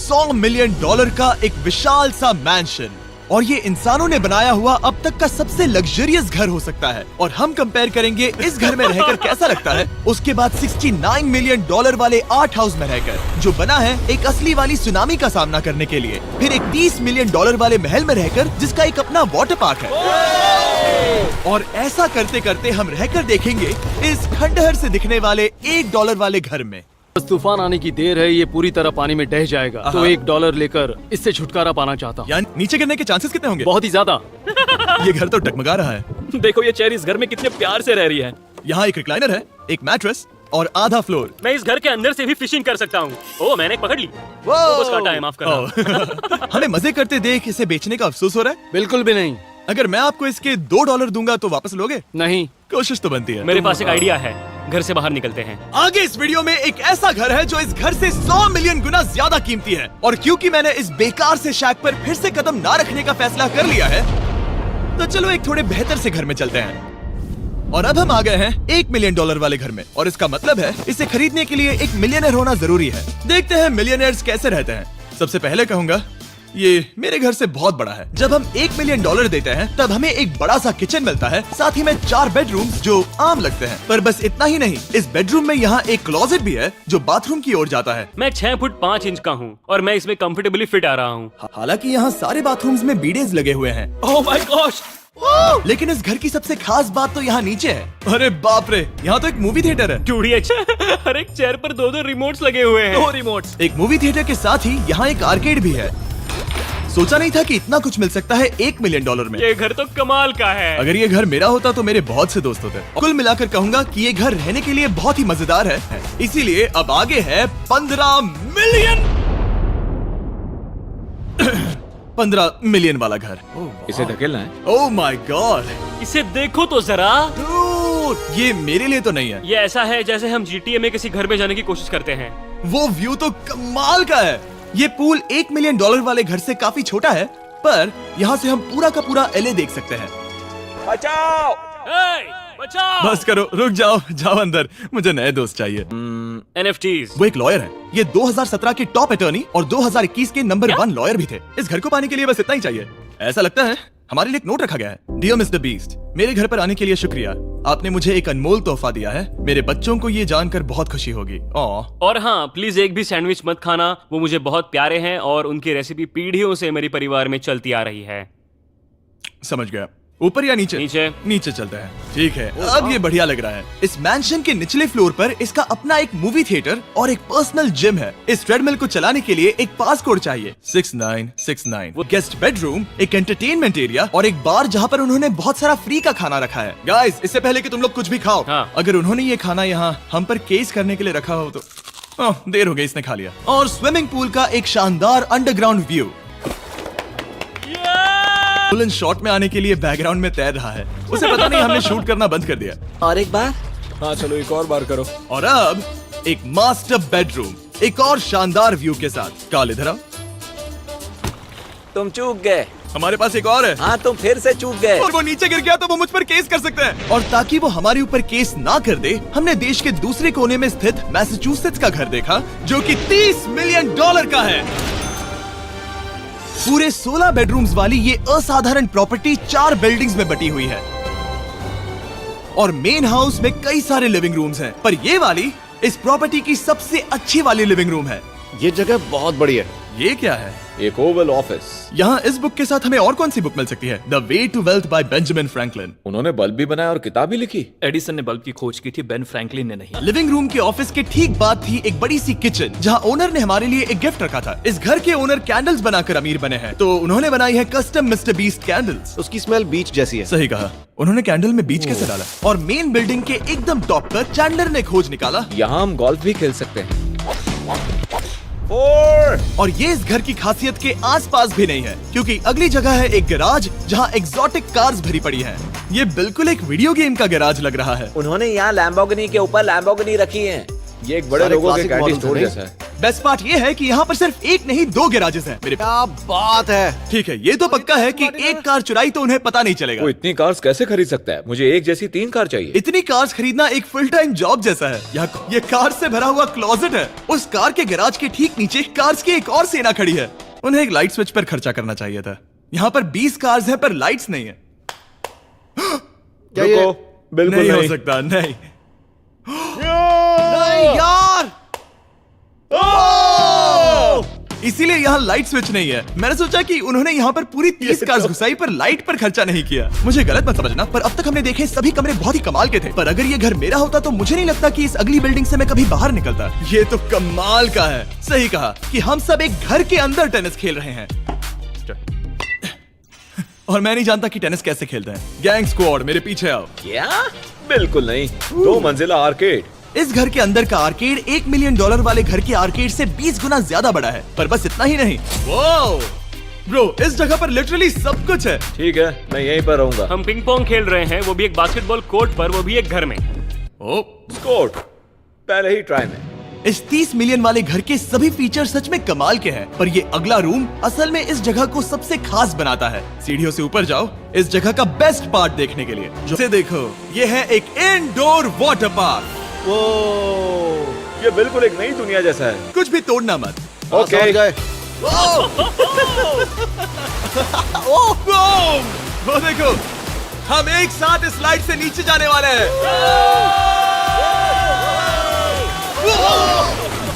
100 million dollar का एक विशाल सा मैंशन, और ये इंसानों ने बनाया हुआ अब तक का सबसे लग्जरियस घर हो सकता है। और हम कंपेयर करेंगे इस घर में रहकर कैसा लगता है उसके बाद 69 मिलियन डॉलर वाले आर्ट हाउस में रहकर, जो बना है एक असली वाली सुनामी का सामना करने के लिए। फिर एक 30 मिलियन डॉलर वाले महल में रहकर जिसका एक अपना वाटर पार्क है। और ऐसा करते करते हम रहकर देखेंगे इस खंडहर से दिखने वाले $1 वाले घर में। बस तूफान आने की देर है, ये पूरी तरह पानी में ढह जाएगा। तो $1 लेकर इससे छुटकारा पाना चाहता हूँ। यानी नीचे गिरने के चांसेस कितने होंगे? बहुत ही ज्यादा। ये घर तो डगमगा रहा है। देखो ये चेरी इस घर में कितने प्यार से रह रही है। यहाँ एक रिक्लाइनर है, एक मैट्रेस और आधा फ्लोर। मैं इस घर के अंदर से भी फिशिंग कर सकता हूँ। ओह मैंने एक पकड़ ली। वो बस काटा है, माफ करना। हमें मजे करते देख इसे बेचने का अफसोस हो रहा है? बिल्कुल भी नहीं। अगर मैं आपको इसके $2 दूंगा तो वापस लोगे? नहीं। कोशिश तो बनती है। मेरे पास एक आइडिया है, घर से बाहर निकलते हैं। आगे इस वीडियो में एक ऐसा घर है जो इस घर से 100 मिलियन गुना ज्यादा कीमती है। और क्योंकि मैंने इस बेकार से शैक पर फिर से कदम ना रखने का फैसला कर लिया है, तो चलो एक थोड़े बेहतर से घर में चलते हैं। और अब हम आ गए हैं $1 मिलियन वाले घर में, और इसका मतलब है इसे खरीदने के लिए एक मिलियनर होना जरूरी है। देखते हैं मिलियनर्स कैसे रहते हैं। सबसे पहले कहूंगा ये मेरे घर से बहुत बड़ा है। जब हम $1 मिलियन देते हैं तब हमें एक बड़ा सा किचन मिलता है, साथ ही में 4 बेडरूम्स जो आम लगते हैं। पर बस इतना ही नहीं, इस बेडरूम में यहाँ एक क्लोजेट भी है जो बाथरूम की ओर जाता है। मैं 6 फुट 5 इंच का हूँ और मैं इसमें कंफर्टेबली फिट आ रहा हूँ। हालांकि यहाँ सारे बाथरूम्स में बीडेज लगे हुए हैं। Oh my gosh! लेकिन इस घर की सबसे खास बात तो यहाँ नीचे है। अरे बाप रे, यहाँ तो एक मूवी थिएटर है। 2DH। हर एक चेयर पर 2-2 रिमोट्स लगे हुए हैं। 2 रिमोट्स। एक मूवी थिएटर के साथ ही यहाँ एक आर्केड भी है। सोचा नहीं था कि इतना कुछ मिल सकता है $1 मिलियन में। ये घर तो कमाल का है। अगर ये घर मेरा होता तो मेरे बहुत से दोस्त होते। कुल मिलाकर कहूंगा कि ये घर रहने के लिए बहुत ही मजेदार है। इसीलिए अब आगे है 15 मिलियन 15 मिलियन वाला घर। इसे धकेलना है। ओह माय गॉड, इसे देखो तो जरा। ये मेरे लिए तो नहीं है। ये ऐसा है जैसे हम GTA में किसी घर में जाने की कोशिश करते हैं। वो व्यू तो कमाल का है। ये पूल $1 मिलियन वाले घर से काफी छोटा है, पर यहाँ से हम पूरा का पूरा LA देख सकते हैं। बचाओ! बचाओ! बस करो, रुक जाओ, जाओ अंदर, मुझे नए दोस्त चाहिए। NFTs। वो एक लॉयर है। ये 2017 के टॉप अटॉर्नी और 2021 के नंबर 1 लॉयर भी थे। इस घर को पाने के लिए बस इतना ही चाहिए। ऐसा लगता है हमारे लिए एक नोट रखा गया है। डियर मिस्टर बीस्ट, मेरे घर पर आने के लिए शुक्रिया। आपने मुझे एक अनमोल तोहफा दिया है। मेरे बच्चों को ये जानकर बहुत खुशी होगी। और हाँ, प्लीज एक भी सैंडविच मत खाना, वो मुझे बहुत प्यारे हैं और उनकी रेसिपी पीढ़ियों से मेरे परिवार में चलती आ रही है। समझ गया। ऊपर या नीचे? नीचे। नीचे चलते हैं। ठीक है, अब ये बढ़िया लग रहा है। इस मैंशन के निचले फ्लोर पर इसका अपना एक मूवी थिएटर और एक पर्सनल जिम है। इस ट्रेडमिल को चलाने के लिए एक पास कोड चाहिए, 6969। वो गेस्ट बेडरूम, एक एंटरटेनमेंट एरिया और एक बार जहाँ पर उन्होंने बहुत सारा फ्री का खाना रखा है। गाइस, इससे पहले कि तुम लोग कुछ भी खाओ, हाँ। अगर उन्होंने ये खाना यहाँ हम पर केस करने के लिए रखा हो तो देर हो गई, इसने खा लिया। और स्विमिंग पूल का एक शानदार अंडरग्राउंड व्यू। बुलंद शॉट में आने के लिए बैकग्राउंड में तैर रहा है। उसे पता नहीं हमने शूट करना बंद कर दिया। और एक बार? हाँ चलो एक और बार करो। और अब एक मास्टर बेडरूम, एक और शानदार व्यू के साथ। काल इधर आओ। तुम चूक गए। हमारे पास एक और है। हाँ तुम फिर से चूक गए। और वो नीचे गिर गया तो वो मुझ पर केस कर सकते हैं। और ताकि वो हमारे ऊपर केस ना कर दे, हमने देश के दूसरे कोने में स्थित मैसाचुसेट्स का घर देखा, जो कि $30 मिलियन का है। पूरे 16 बेडरूम्स वाली ये असाधारण प्रॉपर्टी 4 बिल्डिंग्स में बटी हुई है। और मेन हाउस में कई सारे लिविंग रूम्स हैं, पर ये वाली इस प्रॉपर्टी की सबसे अच्छी वाली लिविंग रूम है। ये जगह बहुत बड़ी है। ये क्या है? एक ओवल ऑफिस। यहाँ इस बुक के साथ हमें और कौन सी बुक मिल सकती है? The way to wealth by Benjamin Franklin. उन्होंने बल्ब भी बनाया और किताब भी लिखी। एडिसन ने बल्ब की खोज की थी, बेन फ्रैंकलिन ने नहीं। लिविंग रूम के ऑफिस के ठीक बाद थी एक बड़ी सी किचन, जहाँ ओनर ने हमारे लिए एक गिफ्ट रखा था। इस घर के ओनर कैंडल्स बनाकर अमीर बने हैं, तो उन्होंने बनाई है कस्टम मिस्टर बीस्ट कैंडल्स। उसकी स्मेल बीच जैसी है। सही कहा। उन्होंने कैंडल में बीच कैसे डाला? और मेन बिल्डिंग के एकदम टॉप पर चैंडलर ने खोज निकाला, यहाँ हम गोल्फ भी खेल सकते हैं। और ये इस घर की खासियत के आसपास भी नहीं है, क्योंकि अगली जगह है एक गैराज जहाँ एग्जॉटिक कार्स भरी पड़ी हैं। ये बिल्कुल एक वीडियो गेम का गैराज लग रहा है। उन्होंने यहाँ लैम्बोर्गिनी के ऊपर लैम्बोर्गिनी रखी है। ये एक बड़े लोगों के कैंडी स्टोर जैसा है। बेस्ट पार्ट ये है कि यहाँ पर सिर्फ एक नहीं 2 गैराजेस हैं मेरे। क्या बात है। ठीक है, ये तो पक्का है कि एक कार चुराई तो उन्हें पता नहीं चलेगा। वो इतनी कार्स कैसे खरीद सकता है? मुझे एक जैसी 3 कार चाहिए। इतनी कार्स खरीदना एक फुल टाइम जॉब जैसा है। ये कार से भरा हुआ क्लोजेट है। उस कार के गैराज के ठीक नीचे कार्स की एक और सेना खड़ी है। उन्हें एक लाइट स्विच पर खर्चा करना चाहिए था। यहाँ पर 20 कार्स हैं पर लाइट्स नहीं है। क्या ये? रुको, बिल्कुल नहीं हो नहीं। सकता, नहीं। नहीं यार। इसीलिए यहाँ लाइट स्विच नहीं है। मैंने सोचा कि उन्होंने यहाँ पर पूरी 30 कार्स घुसाई पर लाइट पर खर्चा नहीं किया। मुझे गलत मत समझना, पर अब तक हमने देखे सभी कमरे बहुत ही कमाल के थे। पर अगर ये घर मेरा होता तो मुझे नहीं लगता कि इस अगली बिल्डिंग से मैं कभी बाहर निकलता। ये तो कमाल का है। सही कहा कि हम सब एक घर के अंदर टेनिस खेल रहे हैं। और मैं नहीं जानता कि टेनिस कैसे खेलते हैं। गैंग स्क्वाड, मेरे पीछे आओ। क्या? बिल्कुल नहीं। 2 मंजिला आर्केड। इस घर के अंदर का आर्केड $1 मिलियन वाले घर के आर्केड से 20 गुना ज्यादा बड़ा है। पर बस इतना ही नहीं। वाओ ब्रो, इस जगह पर लिटरली सब कुछ है। ठीक है, मैं यहीं पर रहूंगा। हम पिंग पोंग खेल रहे हैं, वो भी एक बास्केटबॉल कोर्ट पर, वो भी एक घर में। ओ, स्कोट पहले ही ट्राई में। इस 30 मिलियन वाले घर के सभी फीचर सच में कमाल के हैं। पर ये अगला रूम असल में इस जगह को सबसे खास बनाता है। सीढ़ियों से ऊपर जाओ इस जगह का बेस्ट पार्ट देखने के लिए। जो से देखो, ये है एक इंडोर वाटर पार्क। वो ये बिल्कुल एक नई दुनिया जैसा है। कुछ भी तोड़ना मत। ओके। समझ गए। वो देखो, हम एक साथ इस स्लाइड से नीचे जाने वाले हैं।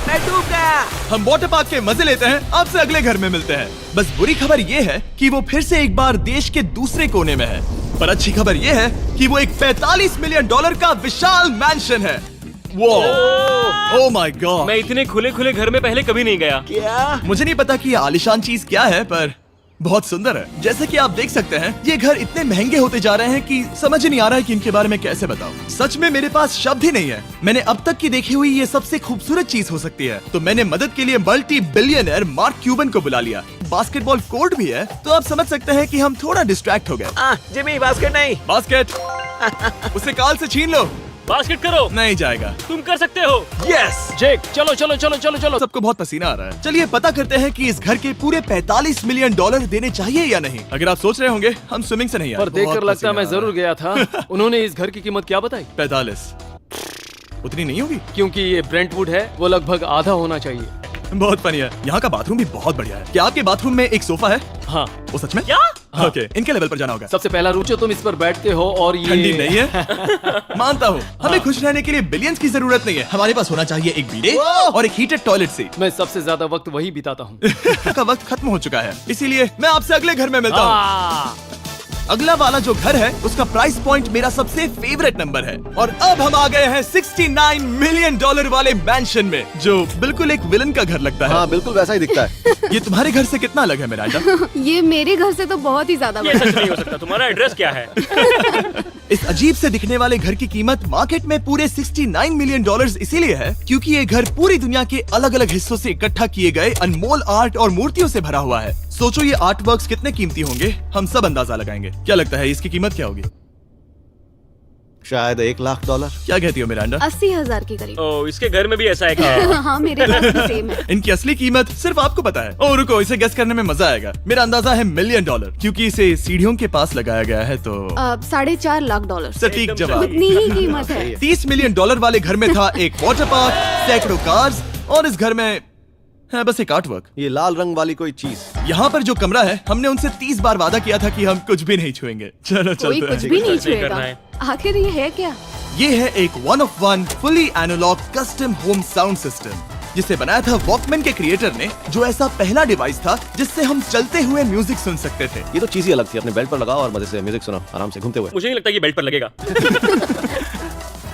मैं डूब गया। हम वाटर पार्क के मजे लेते हैं। आपसे अगले घर में मिलते हैं। बस बुरी खबर ये है कि वो फिर से एक बार देश के दूसरे कोने में है। पर अच्छी खबर ये है कि वो एक $45 मिलियन का विशाल मैंशन है। वो ओह माय गॉड। मैं इतने खुले खुले घर में पहले कभी नहीं गया। क्या? मुझे नहीं पता कि ये आलीशान चीज क्या है, पर बहुत सुंदर है। जैसे कि आप देख सकते हैं, ये घर इतने महंगे होते जा रहे हैं कि समझ नहीं आ रहा है कि इनके बारे में कैसे बताऊं। सच में मेरे पास शब्द ही नहीं है। मैंने अब तक की देखी हुई ये सबसे खूबसूरत चीज हो सकती है। तो मैंने मदद के लिए मल्टी बिलियनर मार्क क्यूबन को बुला लिया। बास्केटबॉल कोर्ट भी है, तो आप समझ सकते हैं कि हम थोड़ा डिस्ट्रैक्ट हो गए। जिमी, बास्केट नहीं। बास्केट उसे काल से छीन लो। बास्केट करो, नहीं जाएगा। तुम कर सकते हो। यस। जेक, चलो चलो चलो चलो चलो। सबको बहुत पसीना आ रहा है। चलिए पता करते हैं कि इस घर के पूरे $45 मिलियन देने चाहिए या नहीं। अगर आप सोच रहे होंगे हम स्विमिंग से नहीं आए। पर देखकर बहुत लगता है मैं पसीना आ जरूर गया था। उन्होंने इस घर की कीमत क्या बताई? 45 उतनी नहीं होगी। क्योंकि ये ब्रेंटवुड है, वो लगभग आधा होना चाहिए। बहुत फनी है। यहाँ का बाथरूम भी बहुत बढ़िया है। क्या आपके बाथरूम में एक सोफा है? हाँ, वो सच में? क्या? ओके, इनके लेवल पर जाना होगा। सबसे पहला रुचो तुम इस पर बैठते हो और ये ठंडी नहीं है। मानता हूँ, हमें खुश रहने के लिए बिलियंस की जरूरत नहीं है। हमारे पास होना चाहिए एक बीडे और एक हीटेड टॉयलेट सीट। मैं सबसे ज्यादा वक्त वही बिताता हूँ। का वक्त खत्म हो चुका है, इसीलिए मैं आपसे अगले घर में मिलता हूँ। हाँ। अगला वाला जो घर है उसका प्राइस पॉइंट मेरा सबसे फेवरेट नंबर है। और अब हम आ गए हैं $69 मिलियन वाले मैंशन में, जो बिल्कुल एक विलन का घर लगता है। हाँ, बिल्कुल वैसा ही दिखता है। ये तुम्हारे घर से कितना अलग है मिरांडा? ये मेरे घर से तो बहुत ही ज्यादा ये बड़ा सच नहीं हो सकता। तुम्हारा एड्रेस क्या है? इस अजीब से दिखने वाले घर की कीमत मार्केट में पूरे $69 मिलियन इसीलिए है क्योंकि ये घर पूरी दुनिया के अलग अलग हिस्सों से इकट्ठा किए गए अनमोल आर्ट और मूर्तियों से भरा हुआ है। सोचो ये आर्ट वर्क्स कितने कीमती होंगे, हम सब अंदाजा लगाएंगे। क्या लगता है इसकी कीमत क्या होगी? शायद $1 लाख। क्या कहती हो मिरांडा? 80,000 के करीब। ओ, इसके घर में भी ऐसा है क्या? हाँ, मेरे घर भी सेम है। इनकी असली कीमत सिर्फ आपको पता है। ओ रुको, इसे गेस करने में मजा आएगा। मेरा अंदाजा है $1 मिलियन, क्योंकि इसे सीढ़ियों के पास लगाया गया है। तो $4.5 लाख। सटीक एकदम जवाब। उतनी ही कीमत है। $30 मिलियन वाले घर में था एक वाटर पार्क, सैकड़ों कार्स और इस घर में है बस एक आर्ट वर्क। ये लाल रंग वाली कोई चीज। यहाँ पर जो कमरा है, हमने उनसे 30 बार वादा किया था कि हम कुछ भी नहीं छुएंगे। चलो कोई चलते कुछ हैं। भी नहीं कुछ नहीं करना छुएगा। है। आखिर ये है क्या? ये है एक 1 of 1 fully analogue custom home sound system, जिसे बनाया था वॉकमैन के क्रिएटर ने, जो ऐसा पहला डिवाइस था जिससे हम चलते हुए म्यूजिक सुन सकते थे। ये तो चीज ही अलग थी। अपने बेल्ट पर लगाओ और मजे से म्यूजिक सुनो, आराम से घूमते हुए। मुझे नहीं लगता कि बेल्ट पर लगेगा।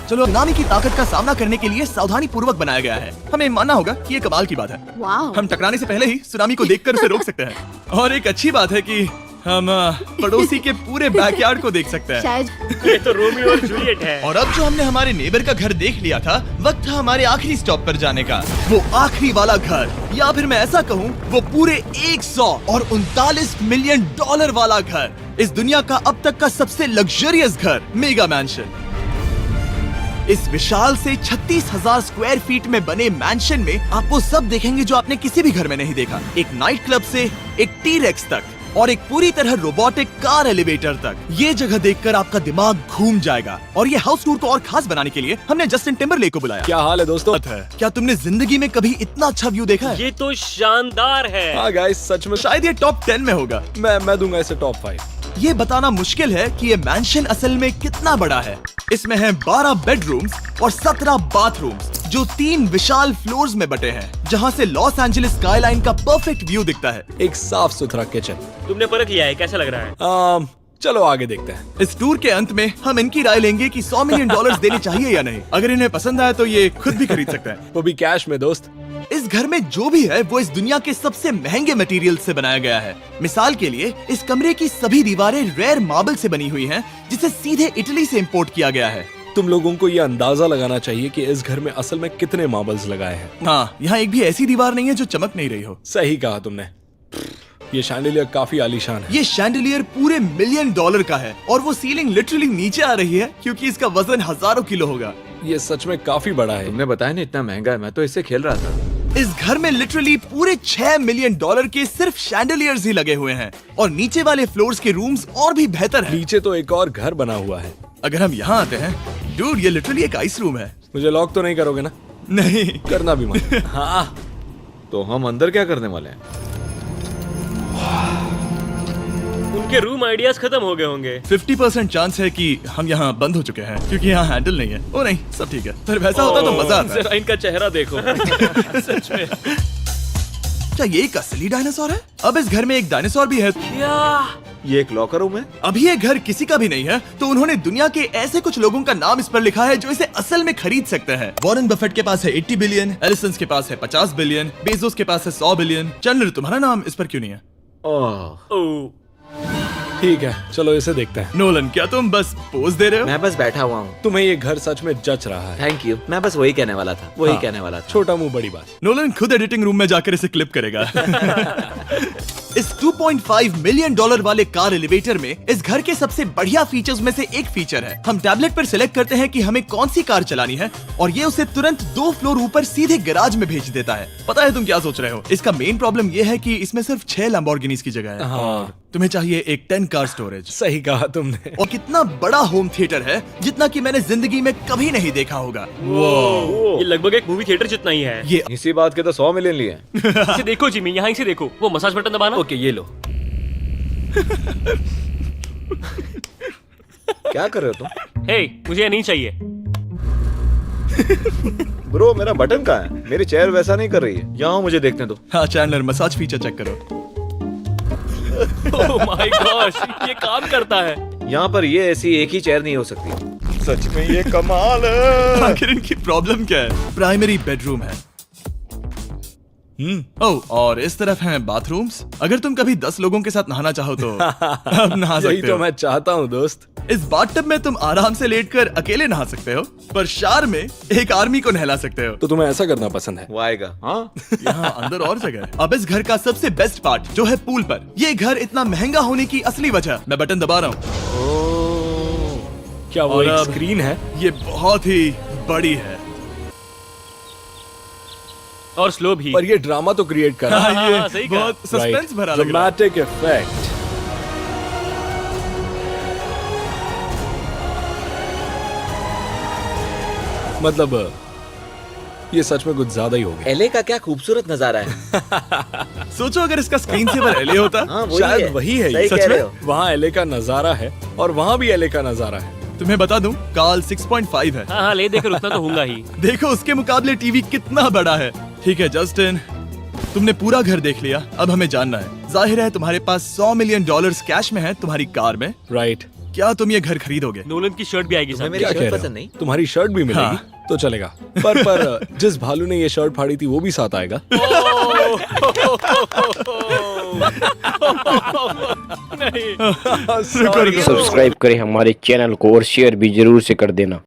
चलो, सुनामी की ताकत का सामना करने के लिए सावधानी पूर्वक बनाया गया है। हमें मानना होगा कि ये कमाल की बात है। वाह। हम टकराने से पहले ही सुनामी को देखकर उसे रोक सकते हैं। और एक अच्छी बात है कि हम पड़ोसी के पूरे बैकयार्ड को देख सकते हैं। शायद ये तो रोमियो और जूलियट है। और अब जो हमने हमारे नेबर का घर देख लिया था, वक्त था हमारे आखिरी स्टॉप पर जाने का। वो आखिरी वाला घर, या फिर मैं ऐसा कहूँ, वो पूरे 139 मिलियन वाला घर। इस दुनिया का अब तक का सबसे लग्जरियस घर, मेगा मैंशन। इस विशाल से 36,000 स्क्वायर फीट में बने मैंशन में आप वो सब देखेंगे जो आपने किसी भी घर में नहीं देखा। एक नाइट क्लब से एक टी-रेक्स तक और एक पूरी तरह रोबोटिक कार एलिवेटर तक। ये जगह देखकर आपका दिमाग घूम जाएगा। और ये हाउस टूर को और खास बनाने के लिए हमने जस्टिन टिम्बरलेक को बुलाया। क्या हाल है दोस्तों? क्या तुमने जिंदगी में कभी इतना अच्छा व्यू देखा है? ये तो शानदार है। हाँ गाइस, सच में शायद ये टॉप 10 में होगा। मैं दूंगा इसे टॉप 5। ये बताना मुश्किल है कि ये मैंशन असल में कितना बड़ा है। इसमें है 12 बेडरूम्स और 17 बाथरूम्स जो 3 विशाल फ्लोर्स में बटे हैं, जहां से लॉस एंजलिस स्काईलाइन का परफेक्ट व्यू दिखता है। एक साफ सुथरा किचन। तुमने परख लिया है, कैसा लग रहा है? चलो आगे देखते हैं। इस टूर के अंत में हम इनकी राय लेंगे कि $100 मिलियन देने चाहिए या नहीं। अगर इन्हें पसंद आए तो ये खुद भी खरीद सकते हैं। वो भी कैश में दोस्त। इस घर में जो भी है वो इस दुनिया के सबसे महंगे मटेरियल से बनाया गया है। मिसाल के लिए इस कमरे की सभी दीवारें रेयर मार्बल से बनी हुई हैं, जिसे सीधे इटली से इंपोर्ट किया गया है। तुम लोगों को ये अंदाजा लगाना चाहिए कि इस घर में असल में कितने मार्बल्स लगाए हैं। हाँ, यहाँ एक भी ऐसी दीवार नहीं है जो चमक नहीं रही हो। सही कहा तुमने। ये शैंडिलियर काफी आलीशान है। ये शैंडिलियर पूरे $1 मिलियन का है और वो सीलिंग लिटरली नीचे आ रही है क्योंकि इसका वजन हजारों किलो होगा। ये सच में काफी बड़ा है। तुमने बताया ना इतना महंगा है, मैं तो इससे खेल रहा था। इस घर में लिटरली पूरे $6 मिलियन के सिर्फ शैंडिलियर्स ही लगे हुए हैं और नीचे वाले फ्लोर्स के रूम्स और भी बेहतर हैं। नीचे तो एक और घर बना हुआ है। अगर हम यहाँ आते हैं, डूड, ये लिटरली एक आइस रूम है। मुझे लॉक तो नहीं करोगे ना? नहीं करना भी मत। हाँ, तो हम अंदर क्या करने वाले हैं? उनके रूम आइडियाज खत्म हो गए होंगे। 50% चांस है कि हम यहाँ बंद हो चुके हैं क्योंकि यहाँ हैंडल नहीं है। ओ नहीं, सब ठीक है। पर वैसा होता तो मजा आता। जरा इनका चेहरा देखो। सच में। क्या ये एक असली डायनासोर है? अब इस घर में एक डायनासोर भी है। ये एक लॉकर रूम है। अभी ये घर किसी का भी नहीं है, तो उन्होंने दुनिया के ऐसे कुछ लोगों का नाम इस पर लिखा है जो इसे असल में खरीद सकते हैं। वॉरेन बफेट के पास है 80 बिलियन, एलिसन के पास है 50 बिलियन, बेजोस के पास है 100 बिलियन। चंद्र, तुम्हारा नाम इस पर क्यों नहीं है? ओह, ठीक है, चलो इसे देखते हैं। नोलन, क्या तुम बस पोज दे रहे हो? मैं बस बैठा हुआ हूँ। तुम्हें ये घर सच में जच रहा है। Thank you. मैं बस वही कहने वाला था, वही हाँ। कहने वाला था। छोटा मुंह बड़ी बात। नोलन खुद एडिटिंग रूम में जाकर इसे क्लिप करेगा। इस $2.5 मिलियन वाले कार एलिवेटर में इस घर के सबसे बढ़िया फीचर्स में से एक फीचर है। हम टैबलेट पर सिलेक्ट करते हैं कि हमें कौन सी कार चलानी है और ये उसे तुरंत 2 फ्लोर ऊपर सीधे गैराज में भेज देता है। पता है तुम क्या सोच रहे हो? इसका मेन प्रॉब्लम ये है कि इसमें सिर्फ 6 लैम्बोर्गिनीज की जगह है। हाँ। तुम्हें चाहिए एक 10 कार स्टोरेज। सही कहा तुमने। और कितना बड़ा होम थिएटर है, जितना कि मैंने जिंदगी में कभी नहीं देखा होगा। ये लगभग एक मूवी थिएटर जितना ही है। ये इसी बात के तो 100 मिलियन लिए हैं। इसे देखो जिमी, यहाँ इसे देखो। वो मसाज बटन दबाना। ओके, ये लो। क्या कर रहे हो तुम? हे, मुझे ये नहीं चाहिए। ब्रो, मेरा बटन कहाँ है? मेरी चेयर वैसा नहीं कर रही है। यहाँ मुझे देखने दो। हाँ चैंडलर, मसाज फीचर चेक करो। ओह माय गॉश, ये काम करता है। यहाँ पर ये ऐसी एक ही चेयर नहीं हो सकती। सच में ये कमाल है। आखिर इनकी प्रॉब्लम क्या है? प्राइमरी बेडरूम है। ओह, और इस तरफ हैं बाथरूम्स। अगर तुम कभी 10 लोगों के साथ नहाना चाहो तो अब नहा यही सकते तो हो। मैं चाहता हूँ दोस्त। इस बाथटब में तुम आराम से लेटकर अकेले नहा सकते हो, पर शार में एक आर्मी को नहला सकते हो। तो तुम्हें ऐसा करना पसंद है? वो आएगा। हाँ, यहाँ अंदर और जगह है। अब इस घर का सबसे बेस्ट पार्ट जो है पूल पर। ये घर इतना महंगा होने की असली वजह, मैं बटन दबा रहा हूँ। क्या वो और एक अब- स्क्रीन है? ये बहुत ही बड़ी है। और स्लो भी। पर ये ड्रामा तो क्रिएट कर रहा है। हाँ, ये सही कहा। बहुत सस्पेंस भरा लग रहा है। Dramatic effect. मतलब ये सच में कुछ ज्यादा ही हो गया। एलए का क्या खूबसूरत नजारा है। सोचो अगर इसका स्क्रीन सेवर एलए होता। हाँ, वही शायद है। वही है ये। सही सच कह में? रहे हो। वहाँ एलए का नजारा है और वहाँ भी एलए का नजारा है। तुम्हें बता दूं, काल 6.5 है। हाँ हाँ, ले देकर उतना तो होगा ही। देखो उसके मुकाबले टीवी कितना बड़ा है। ठीक है जस्टिन, तुमने पूरा घर देख लिया, अब हमें जानना है। जाहिर है तुम्हारे पास $100 मिलियन कैश में है तुम्हारी कार में। राइट। क्या तुम ये घर खरीदोगे? नोलन की शर्ट भी आएगी तुम्हें साथ। मेरी क्या कह शर्ट रहे पसंद हो? नहीं? तुम्हारी शर्ट भी मिलेगी हाँ। तो चलेगा। पर जिस भालू ने ये शर्ट फाड़ी थी वो भी साथ आएगा। शुक्र सब्सक्राइब करें हमारे चैनल को और शेयर भी जरूर से कर देना।